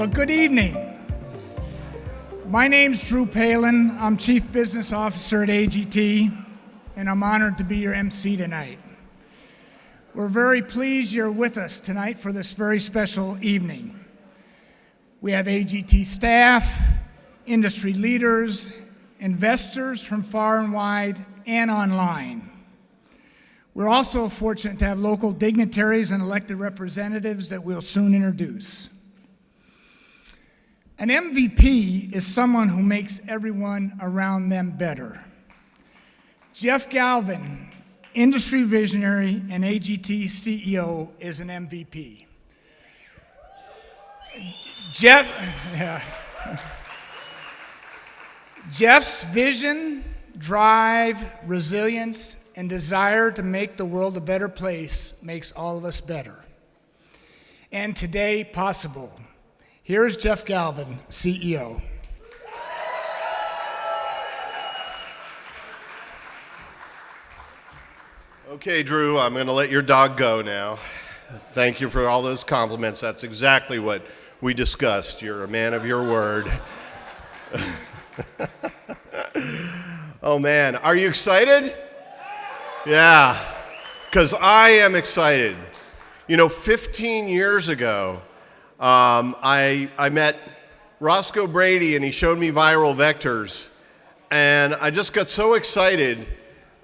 Well, good evening. My name's Drew Palin. I'm Chief Business Officer at AGT, and I'm honored to be your MC tonight. We're very pleased you're with us tonight for this very special evening. We have AGT staff, industry leaders, investors from far and wide and online. We're also fortunate to have local dignitaries and elected representatives that we'll soon introduce. An MVP is someone who makes everyone around them better. Jeff Galvin, industry visionary and AGT CEO, is an MVP. Jeff's vision, drive, resilience, and desire to make the world a better place makes all of us better. And today, possible. Here's Jeff Galvin, CEO. Okay, Drew, I'm going to let your dog go now. Thank you for all those compliments. That's exactly what we discussed. You're a man of your word. Oh, man. Are you excited? Yeah, because I am excited. You know, 15 years ago, I met Roscoe Brady, and he showed me viral vectors, and I just got so excited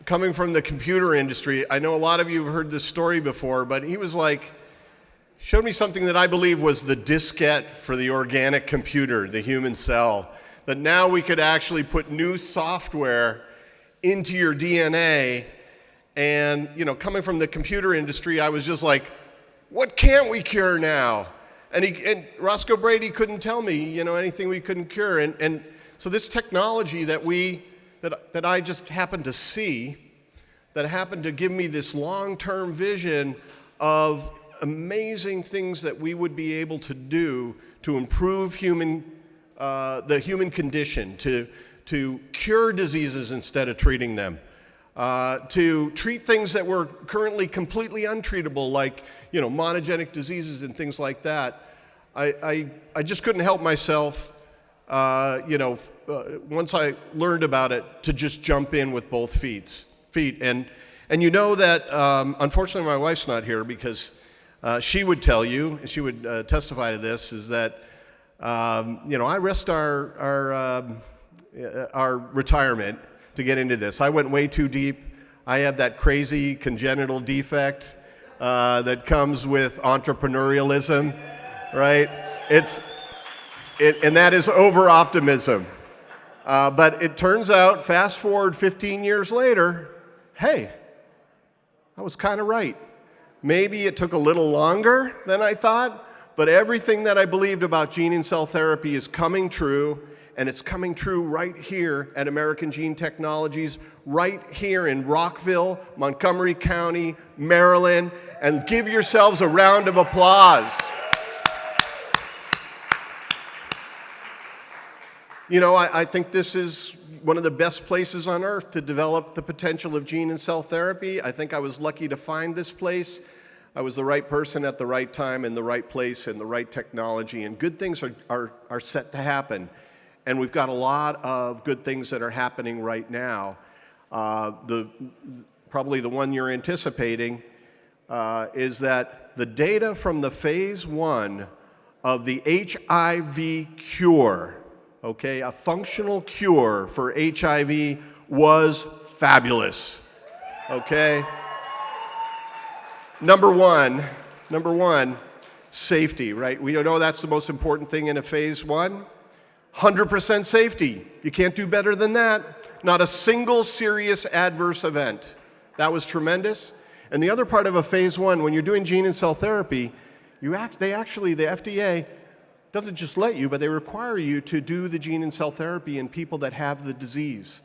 coming from the computer industry. I know a lot of you have heard this story before, but he was like, showed me something that I believe was the diskette for the organic computer, the human cell, that now we could actually put new software into your DNA. And, you know, coming from the computer industry, I was just like, what can't we cure now? And Roscoe Brady couldn't tell me, you know, anything we couldn't cure. And so this technology that I just happened to see, that happened to give me this long-term vision of amazing things that we would be able to do to improve the human condition, to cure diseases instead of treating them, to treat things that were currently completely untreatable, like, you know, monogenic diseases and things like that. I just couldn't help myself, once I learned about it, to just jump in with both feet. And you know that, unfortunately, my wife's not here because she would tell you, she would testify to this, is that, I risked our retirement to get into this. I went way too deep. I have that crazy congenital defect that comes with entrepreneurialism, right? And that is over-optimism. But it turns out, fast forward 15 years later, hey, I was kind of right. Maybe it took a little longer than I thought, but everything that I believed about gene and cell therapy is coming true, and it's coming true right here at American Gene Technologies, right here in Rockville, Montgomery County, Maryland, and give yourselves a round of applause. You know, I think this is one of the best places on earth to develop the potential of gene and cell therapy. I think I was lucky to find this place. I was the right person at the right time in the right place and the right technology, and good things are set to happen. And we've got a lot of good things that are happening right now. Probably the one you're anticipating is that the data from the phase 1 of the HIV cure, okay, a functional cure for HIV, was fabulous, okay? Number one, safety, right? We know that's the most important thing in a phase 1. 100% safety. You can't do better than that. Not a single serious adverse event. That was tremendous. And the other part of a phase 1, when you're doing gene and cell therapy, the FDA doesn't just let you, but they require you to do the gene and cell therapy in people that have the disease.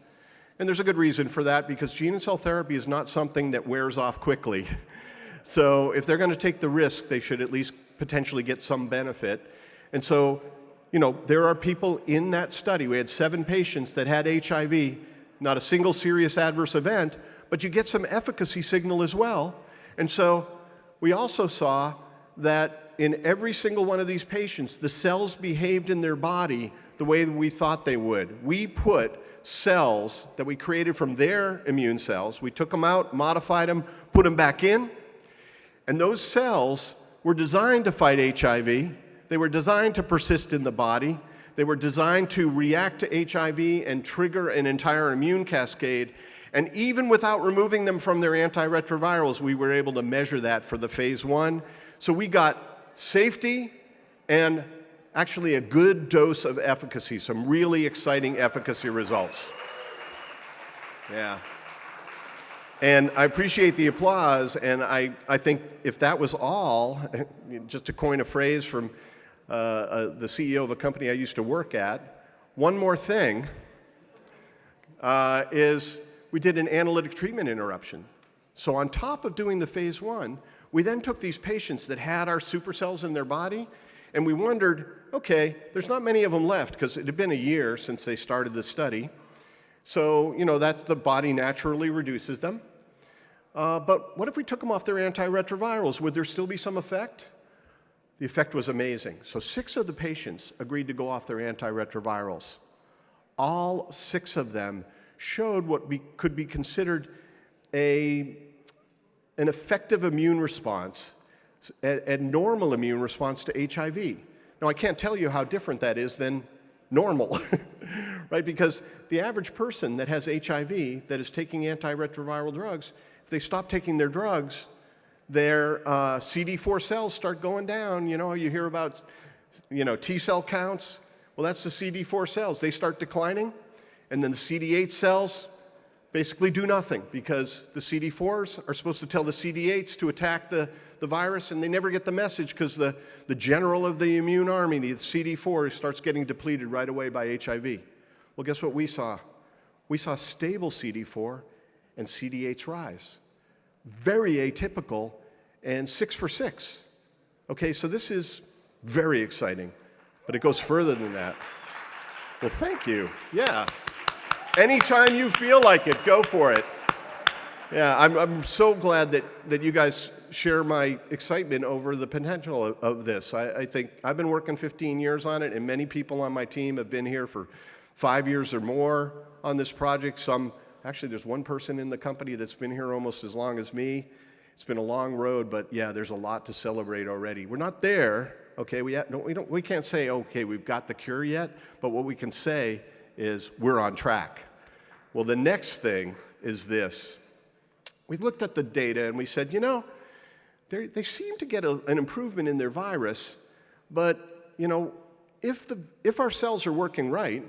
And there's a good reason for that, because gene and cell therapy is not something that wears off quickly. So if they're going to take the risk, they should at least potentially get some benefit. And so, you know, there are people in that study. We had 7 patients that had HIV, not a single serious adverse event, but you get some efficacy signal as well. And so we also saw that in every single one of these patients, the cells behaved in their body the way that we thought they would. We put cells that we created from their immune cells, we took them out, modified them, put them back in, and those cells were designed to fight HIV. They were designed to persist in the body. They were designed to react to HIV and trigger an entire immune cascade. And even without removing them from their antiretrovirals, we were able to measure that for the phase 1. So we got safety and actually a good dose of efficacy, some really exciting efficacy results. Yeah. And I appreciate the applause, and I think if that was all, just to coin a phrase from the CEO of a company I used to work at, one more thing is we did an analytic treatment interruption. So on top of doing the phase 1, we then took these patients that had our supercells in their body, and we wondered, okay, there's not many of them left because it had been a year since they started the study. So, that the body naturally reduces them. But what if we took them off their antiretrovirals? Would there still be some effect? The effect was amazing. So 6 of the patients agreed to go off their antiretrovirals. All 6 of them showed what could be considered an effective immune response, a normal immune response to HIV. Now, I can't tell you how different that is than normal, right? Because the average person that has HIV that is taking antiretroviral drugs, if they stop taking their drugs, their CD4 cells start going down. You hear about, T cell counts. Well, that's the CD4 cells. They start declining, and then the CD8 cells basically do nothing because the CD4s are supposed to tell the CD8s to attack the virus, and they never get the message because the general of the immune army, the CD4, starts getting depleted right away by HIV. Well, guess what we saw? We saw stable CD4 and CD8s rise. Very atypical, and 6 for 6. Okay, so this is very exciting, but it goes further than that. Well, thank you. Yeah. Anytime you feel like it, go for it. Yeah, I'm so glad that you guys share my excitement over the potential of this. I think I've been working 15 years on it, and many people on my team have been here for 5 years or more on this project. Actually, there's one person in the company that's been here almost as long as me. It's been a long road, but yeah, there's a lot to celebrate already. We're not there, okay? We can't say, okay, we've got the cure yet, but what we can say is we're on track. Well, the next thing is this. We looked at the data and we said, they seem to get an improvement in their virus, but, if our cells are working right,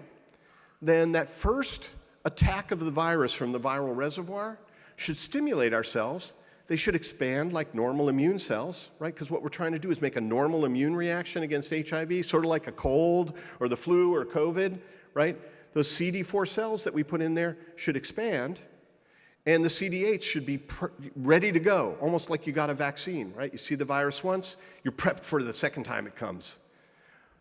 then that first attack of the virus from the viral reservoir should stimulate our cells. They should expand like normal immune cells, right? Because what we're trying to do is make a normal immune reaction against HIV, sort of like a cold or the flu or COVID, right? Those CD4 cells that we put in there should expand, and the CD8 should be ready to go, almost like you got a vaccine, right? You see the virus once, you're prepped for the second time it comes.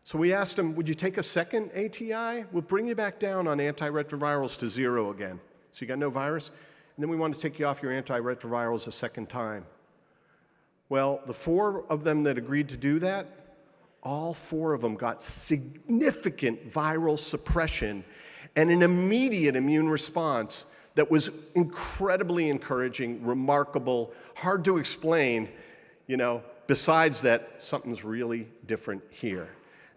So we asked them, would you take a second ATI? We'll bring you back down on antiretrovirals to 0 again. So you got no virus, and then we want to take you off your antiretrovirals a second time. Well, the 4 of them that agreed to do that, all 4 of them got significant viral suppression and an immediate immune response that was incredibly encouraging, remarkable, hard to explain, besides that something's really different here.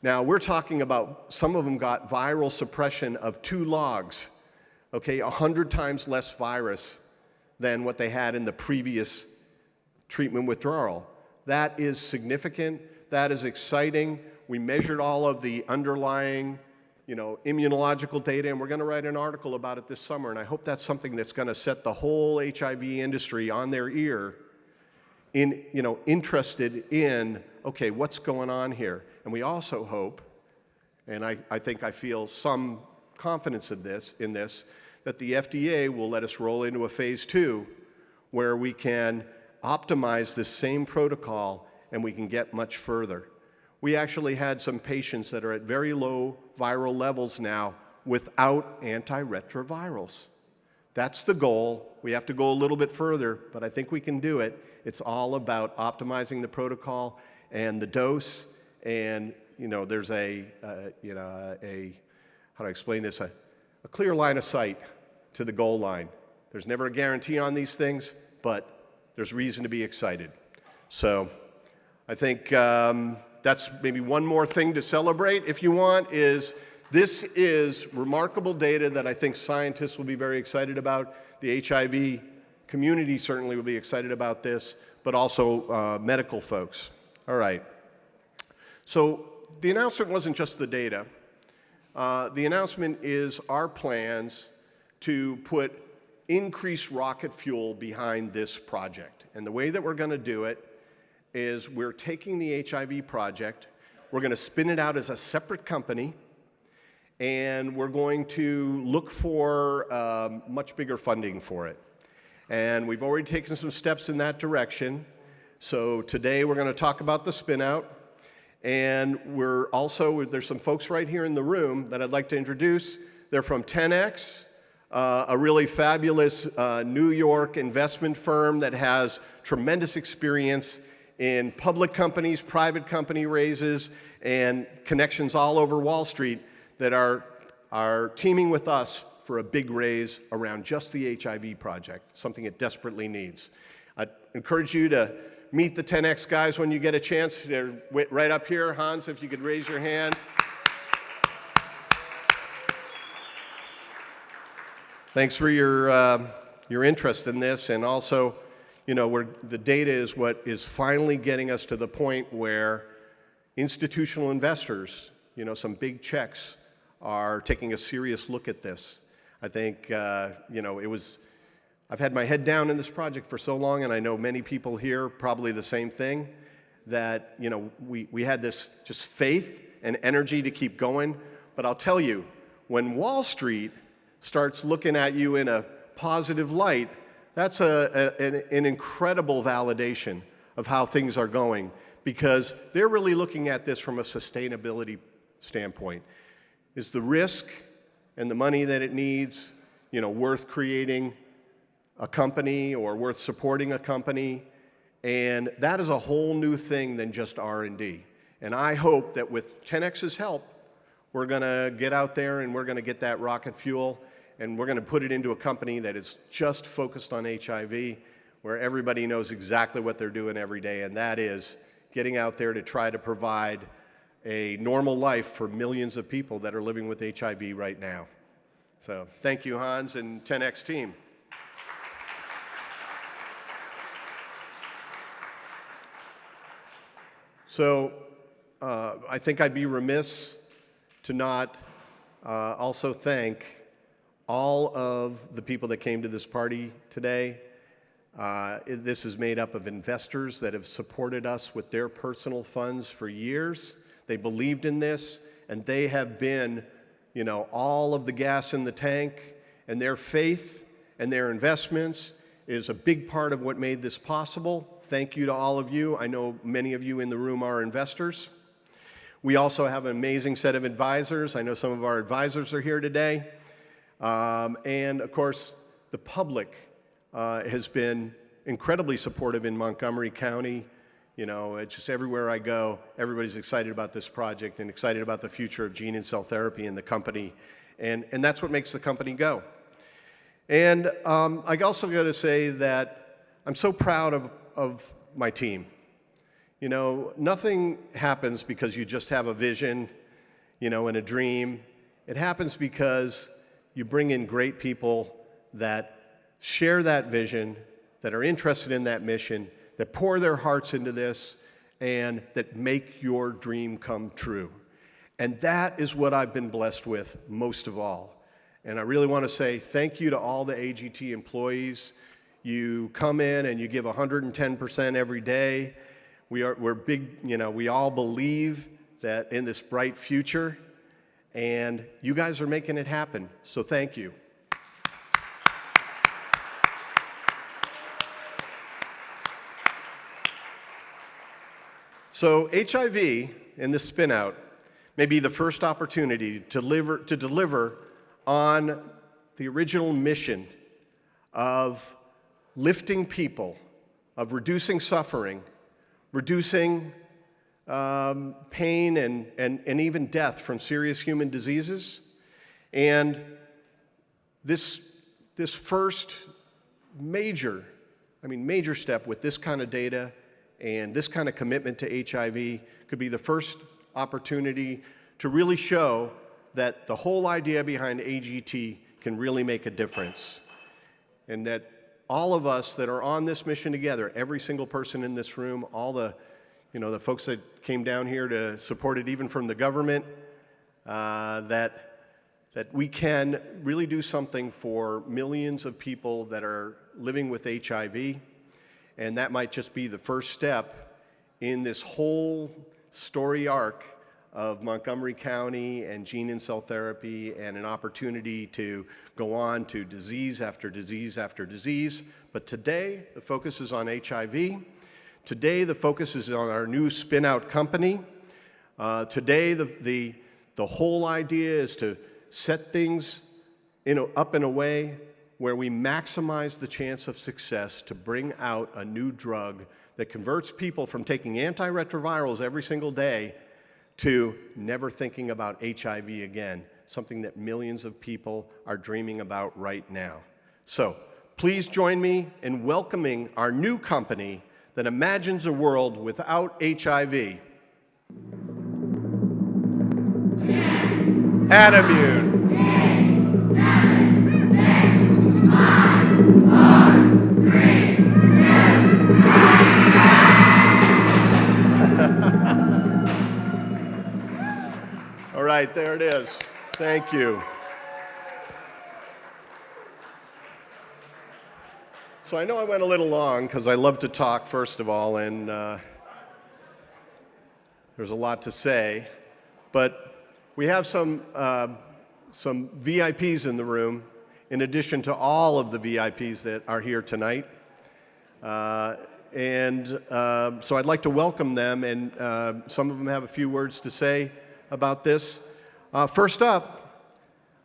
Now, we're talking about some of them got viral suppression of 2 logs, okay, 100 times less virus than what they had in the previous treatment withdrawal. That is significant. That is exciting. We measured all of the underlying, immunological data, and we're going to write an article about it this summer, and I hope that's something that's going to set the whole HIV industry on their ear interested in, okay, what's going on here? And we also hope, and I think I feel some confidence in this, that the FDA will let us roll into a phase 2 where we can optimize this same protocol and we can get much further. We actually had some patients that are at very low viral levels now without antiretrovirals. That's the goal. We have to go a little bit further, but I think we can do it. It's all about optimizing the protocol and the dose, and there's how do I explain this? A clear line of sight to the goal line. There's never a guarantee on these things, but there's reason to be excited. So I think that's maybe one more thing to celebrate, if you want, is this is remarkable data that I think scientists will be very excited about. The HIV community certainly will be excited about this, but also medical folks. All right. So the announcement wasn't just the data. The announcement is our plans to put increased rocket fuel behind this project. And the way that we're going to do it is we're taking the HIV project, we're going to spin it out as a separate company, and we're going to look for much bigger funding for it. And we've already taken some steps in that direction. So today we're going to talk about the spin out. And there's some folks right here in the room that I'd like to introduce. They're from 10X, a really fabulous New York investment firm that has tremendous experience in public companies, private company raises, and connections all over Wall Street that are teaming with us for a big raise around just the HIV project, something it desperately needs. I'd encourage you to meet the 10X guys when you get a chance. They're right up here. Hans, if you could raise your hand. Thanks for your interest in this, and also, the data is what is finally getting us to the point where institutional investors, some big checks, are taking a serious look at this. I think, I've had my head down in this project for so long, and I know many people here probably the same thing, that we had this just faith and energy to keep going. But I'll tell you, when Wall Street starts looking at you in a positive light, that's an incredible validation of how things are going, because they're really looking at this from a sustainability standpoint. Is the risk and the money that it needs, worth creating a company or worth supporting a company? And that is a whole new thing than just R&D. And I hope that with 10X's help, we're going to get out there and we're going to get that rocket fuel, and we're going to put it into a company that is just focused on HIV, where everybody knows exactly what they're doing every day, and that is getting out there to try to provide a normal life for millions of people that are living with HIV right now. So thank you, Hans and 10X team. So I think I'd be remiss to not also thank all of the people that came to this party today. This is made up of investors that have supported us with their personal funds for years. They believed in this, and they have been, all of the gas in the tank, and their faith and their investments is a big part of what made this possible. Thank you to all of you. I know many of you in the room are investors. We also have an amazing set of advisors. I know some of our advisors are here today. And of course, the public has been incredibly supportive in Montgomery County. It's just everywhere I go, everybody's excited about this project and excited about the future of gene and cell therapy in the company. And that's what makes the company go. And I also got to say that I'm so proud of my team. Nothing happens because you just have a vision, and a dream. It happens because you bring in great people that share that vision, that are interested in that mission, that pour their hearts into this, and that make your dream come true. And that is what I've been blessed with most of all. And I really want to say thank you to all the AGT employees. You come in and you give 110% every day. We're big, we all believe that in this bright future, and you guys are making it happen. So thank you. So HIV in this spin-out may be the first opportunity to deliver on the original mission of lifting people, of reducing suffering, reducing pain and even death from serious human diseases. And this first major step with this kind of data and this kind of commitment to HIV could be the first opportunity to really show that the whole idea behind AGT can really make a difference. And that all of us that are on this mission together, every single person in this room, all the folks that came down here to support it even from the government, that we can really do something for millions of people that are living with HIV, and that might just be the first step in this whole story arc of Montgomery County and gene and cell therapy, and an opportunity to go on to disease after disease after disease. But today, the focus is on HIV. Today, the focus is on our new spin-out company. Today, the whole idea is to set things up in a way where we maximize the chance of success to bring out a new drug that converts people from taking antiretrovirals every single day to never thinking about HIV again, something that millions of people are dreaming about right now. So please join me in welcoming our new company that imagines a world without HIV. Addimmune. All right, there it is. Thank you. So I know I went a little long because I love to talk, first of all, and there's a lot to say. But we have some VIPs in the room, in addition to all of the VIPs that are here tonight. So I'd like to welcome them, and some of them have a few words to say about this. First up,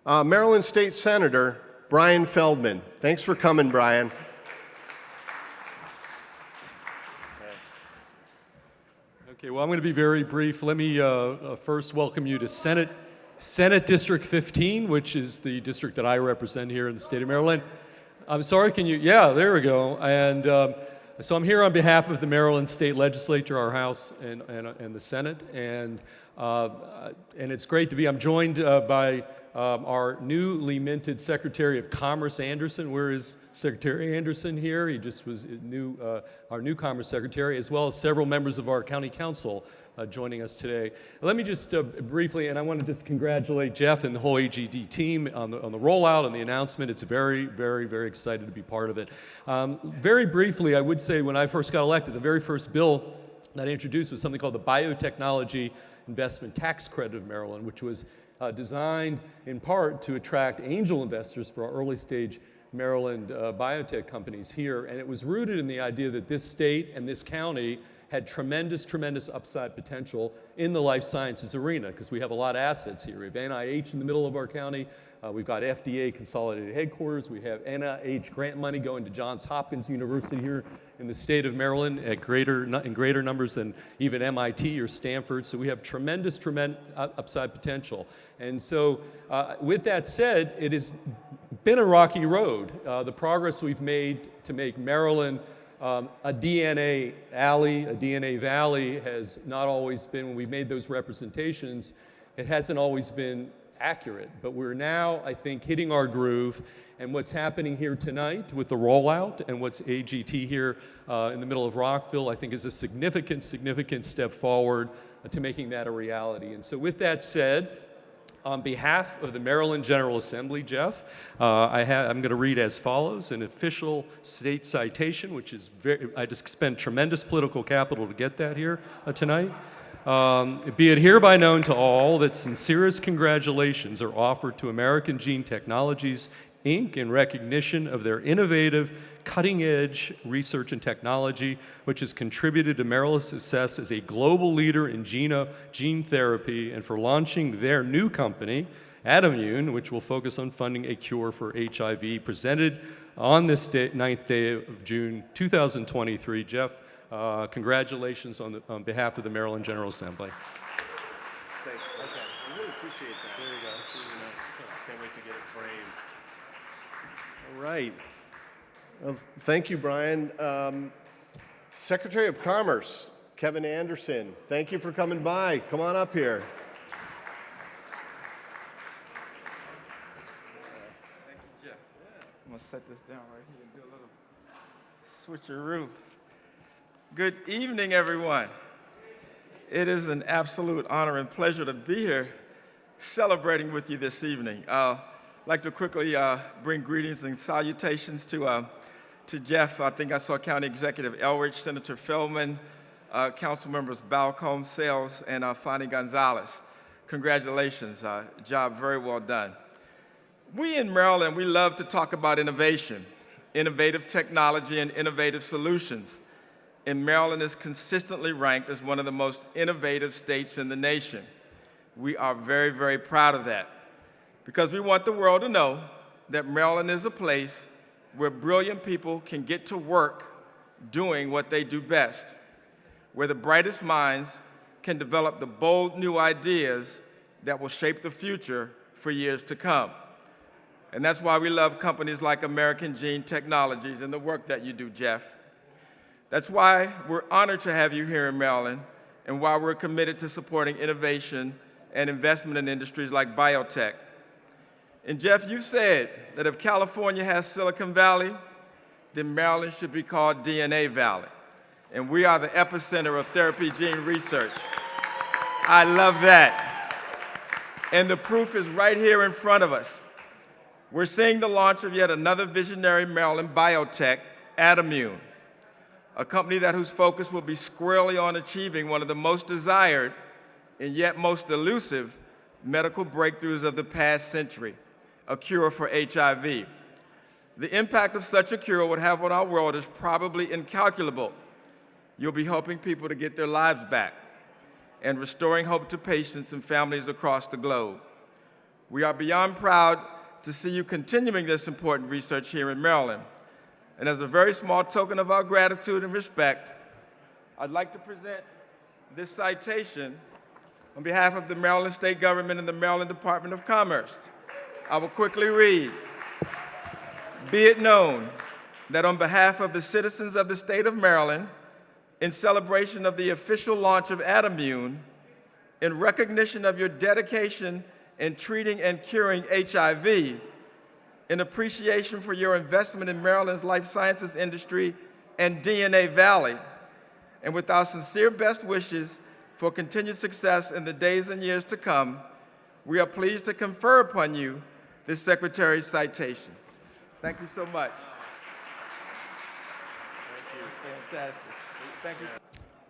Maryland State Senator Brian Feldman. Thanks for coming, Brian. Okay, well, I'm going to be very brief. Let me first welcome you to Senate District 15, which is the district that I represent here in the state of Maryland. I'm sorry, can you? Yeah, there we go. And so I'm here on behalf of the Maryland State Legislature, our House, and the Senate. And it's great to be. I'm joined by our newly minted Secretary of Commerce, Anderson. Where is Secretary Anderson here? He just was our new Commerce Secretary, as well as several members of our County Council joining us today. Let me just briefly, and I want to just congratulate Jeff and the whole AGT team on the rollout and the announcement. It's very, very, very excited to be part of it. Very briefly, I would say when I first got elected, the very first bill that I introduced was something called the Biotechnology Investment Tax Credit of Maryland, which was designed in part to attract angel investors for our early stage Maryland biotech companies here. And it was rooted in the idea that this state and this county had tremendous, tremendous upside potential in the life sciences arena, because we have a lot of assets here. We have NIH in the middle of our county. We've got FDA consolidated headquarters. We have NIH grant money going to Johns Hopkins University here in the state of Maryland in greater numbers than even MIT or Stanford. So we have tremendous upside potential. And so with that said, it has been a rocky road. The progress we've made to make Maryland a DNA alley, a DNA valley, has not always been, when we've made those representations, it hasn't always been accurate. But we're now, I think, hitting our groove. And what's happening here tonight with the rollout and what's AGT here in the middle of Rockville, I think is a significant, significant step forward to making that a reality. And so with that said, on behalf of the Maryland General Assembly, Jeff, I'm going to read as follows: an official state citation, which is I just spent tremendous political capital to get that here tonight. Be it hereby known to all that sincerest congratulations are offered to American Gene Technologies, Inc. in recognition of their innovative, cutting-edge research and technology, which has contributed to Maryland's success as a global leader in gene therapy, and for launching their new company, Addimmune, which will focus on funding a cure for HIV, presented on this 9th day of June 2023. Jeff, Congratulations on behalf of the Maryland General Assembly. Thanks. Okay. I really appreciate that. There you go. That's really nice. Can't wait to get it framed. All right. Well, thank you, Brian. Secretary of Commerce, Kevin Anderson, thank you for coming by. Come on up here. Thank you, Jeff. I'm going to set this down right here and do a little switcheroo. Good evening, everyone. It is an absolute honor and pleasure to be here celebrating with you this evening. I'd like to quickly bring greetings and salutations to Jeff. I think I saw County Executive Elridge, Senator Feldman, Council Members Balcombe, Sales, and Fani Gonzalez. Congratulations, job very well done. We in Maryland, we love to talk about innovation, innovative technology, and innovative solutions. And Maryland is consistently ranked as one of the most innovative states in the nation. We are very, very proud of that because we want the world to know that Maryland is a place where brilliant people can get to work doing what they do best, where the brightest minds can develop the bold new ideas that will shape the future for years to come. And that's why we love companies like American Gene Technologies and the work that you do, Jeff. That's why we're honored to have you here in Maryland and why we're committed to supporting innovation and investment in industries like biotech. And Jeff, you said that if California has Silicon Valley, then Maryland should be called DNA Valley. And we are the epicenter of therapy gene research. I love that. And the proof is right here in front of us. We're seeing the launch of yet another visionary Maryland biotech, Addimmune, a company whose focus will be squarely on achieving one of the most desired and yet most elusive medical breakthroughs of the past century, a cure for HIV. The impact of such a cure would have on our world is probably incalculable. You'll be helping people to get their lives back and restoring hope to patients and families across the globe. We are beyond proud to see you continuing this important research here in Maryland. And as a very small token of our gratitude and respect, I'd like to present this citation on behalf of the Maryland State Government and the Maryland Department of Commerce. I will quickly read. Be it known that on behalf of the citizens of the state of Maryland, in celebration of the official launch of Addimmune, in recognition of your dedication in treating and curing HIV, in appreciation for your investment in Maryland's life sciences industry and DNA Valley, and with our sincere best wishes for continued success in the days and years to come, we are pleased to confer upon you this Secretary's citation. Thank you so much. Thank you. Fantastic. Thank you.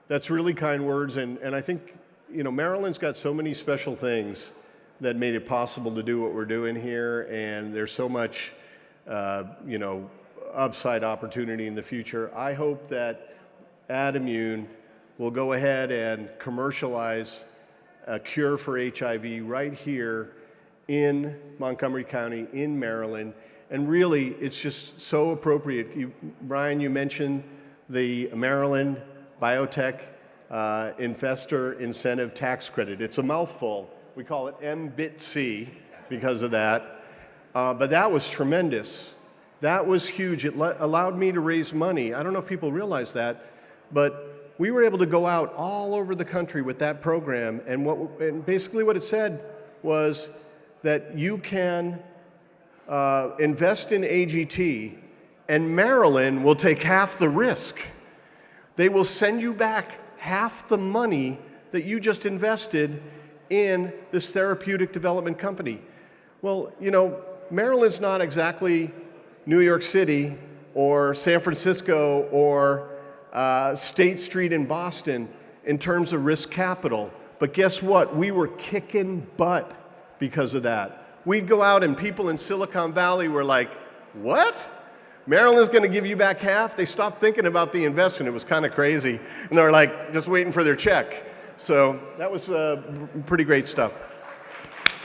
That's really kind words, and I think, Maryland's got so many special things that made it possible to do what we're doing here, and there's so much, upside opportunity in the future. I hope that Addimmune will go ahead and commercialize a cure for HIV right here in Montgomery County, in Maryland, and really, it's just so appropriate. Brian, you mentioned the Maryland Biotech Investor Incentive Tax Credit. It's a mouthful. We call it MBITC because of that. But that was tremendous. That was huge. It allowed me to raise money. I don't know if people realize that, but we were able to go out all over the country with that program. And basically what it said was that you can invest in AGT, and Maryland will take half the risk. They will send you back half the money that you just invested in this therapeutic development company. Well, Maryland's not exactly New York City or San Francisco or State Street in Boston in terms of risk capital. But guess what? We were kicking butt because of that. We'd go out and people in Silicon Valley were like, what? Maryland's going to give you back half? They stopped thinking about the investment. It was kind of crazy. And they were like, just waiting for their check. So that was pretty great stuff.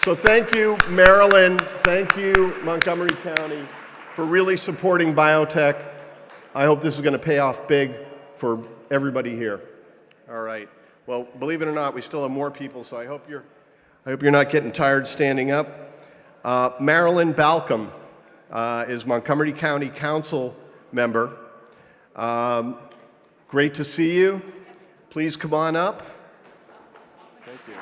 So thank you, Maryland. Thank you, Montgomery County, for really supporting biotech. I hope this is going to pay off big for everybody here. All right. Well, believe it or not, we still have more people, so I hope you're not getting tired standing up. Marilyn Balcom is Montgomery County Council member. Great to see you. Please come on up. Thank you.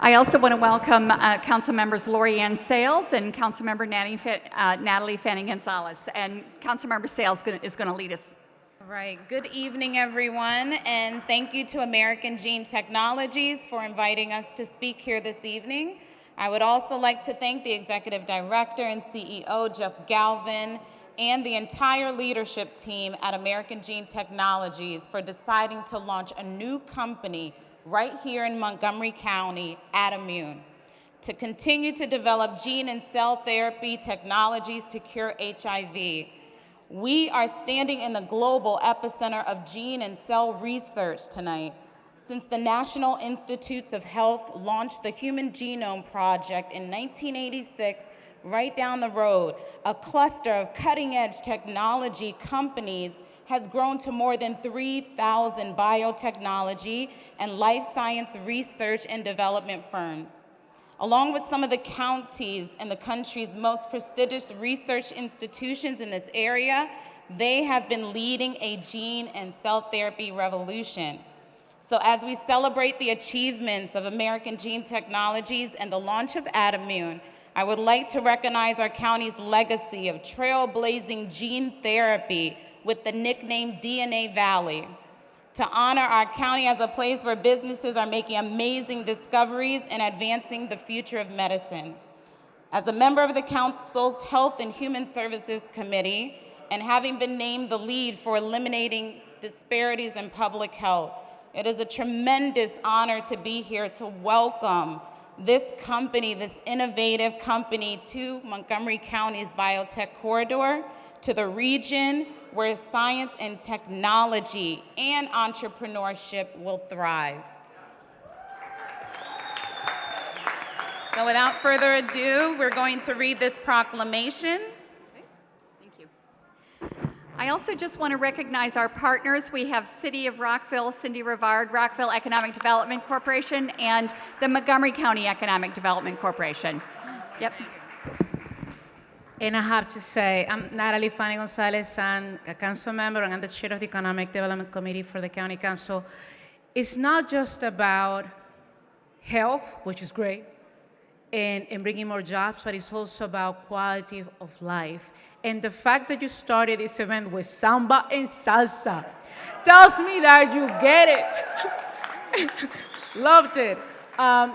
I also want to welcome Council members Lori Ann Sales and Council member Natalie Fanning-Gonzalez. And Council member Sales is going to lead us. All right. Good evening, everyone, and thank you to American Gene Technologies for inviting us to speak here this evening. I would also like to thank the Executive Director and CEO, Jeff Galvin, and the entire leadership team at American Gene Technologies for deciding to launch a new company right here in Montgomery County, Addimmune, to continue to develop gene and cell therapy technologies to cure HIV. We are standing in the global epicenter of gene and cell research tonight. Since the National Institutes of Health launched the Human Genome Project in 1986, right down the road, a cluster of cutting-edge technology companies has grown to more than 3,000 biotechnology and life science research and development firms. Along with some of the counties and the country's most prestigious research institutions in this area, they have been leading a gene and cell therapy revolution. So as we celebrate the achievements of American Gene Technologies and the launch of Addimmune, I would like to recognize our county's legacy of trailblazing gene therapy with the nickname DNA Valley, to honor our county as a place where businesses are making amazing discoveries and advancing the future of medicine. As a member of the Council's Health and Human Services Committee, and having been named the lead for eliminating disparities in public health, it is a tremendous honor to be here to welcome this company, this innovative company, to Montgomery County's biotech corridor, to the region where science and technology and entrepreneurship will thrive. So without further ado, we're going to read this proclamation. Thank you. I also just want to recognize our partners. We have City of Rockville, Cindy Rivard, Rockville Economic Development Corporation, and the Montgomery County Economic Development Corporation. Yep. And I have to say, I'm Natalie Fanning-Gonzalez. I'm a council member, and I'm the chair of the Economic Development Committee for the County Council. It's not just about health, which is great, and bringing more jobs, but it's also about quality of life. And the fact that you started this event with samba and salsa tells me that you get it. Loved it.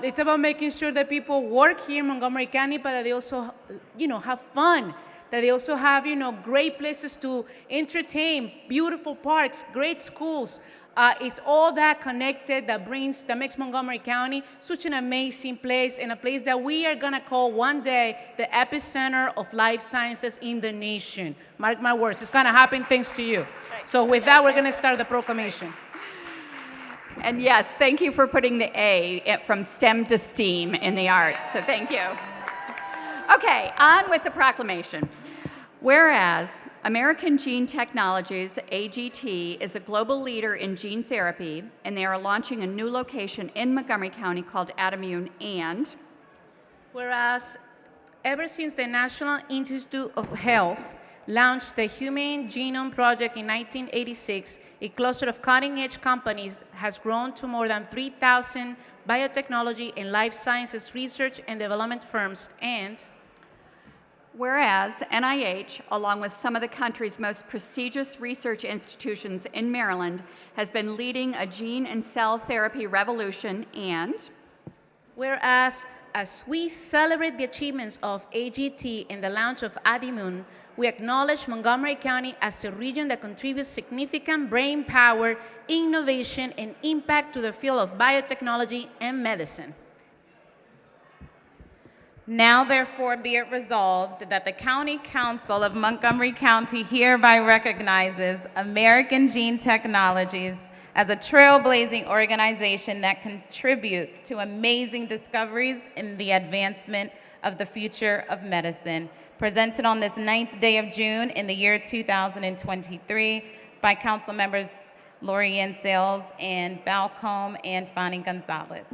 It's about making sure that people work here in Montgomery County, but that they also, have fun. That they also have, great places to entertain, beautiful parks, great schools. It's all that connected that makes Montgomery County such an amazing place, and a place that we are gonna call one day the epicenter of life sciences in the nation. Mark my words, it's gonna happen thanks to you. So with that, we're gonna start the proclamation. And yes, thank you for putting the A from STEM to STEAM in the arts, so thank you. Okay, on with the proclamation. Whereas American Gene Technologies, AGT, is a global leader in gene therapy, and they are launching a new location in Montgomery County called Addimmune, and whereas ever since the National Institute of Health launched the Human Genome Project in 1986, a cluster of cutting-edge companies has grown to more than 3,000 biotechnology and life sciences research and development firms, and whereas NIH, along with some of the country's most prestigious research institutions in Maryland, has been leading a gene and cell therapy revolution, and whereas as we celebrate the achievements of AGT and the launch of Addimmune, we acknowledge Montgomery County as a region that contributes significant brain power, innovation, and impact to the field of biotechnology and medicine. Now, therefore, be it resolved that the County Council of Montgomery County hereby recognizes American Gene Technologies as a trailblazing organization that contributes to amazing discoveries in the advancement of the future of medicine. presented on this 9th day of June in the year 2023 by council members Lori Ann Sales and Balcombe and Fanny Gonzalez.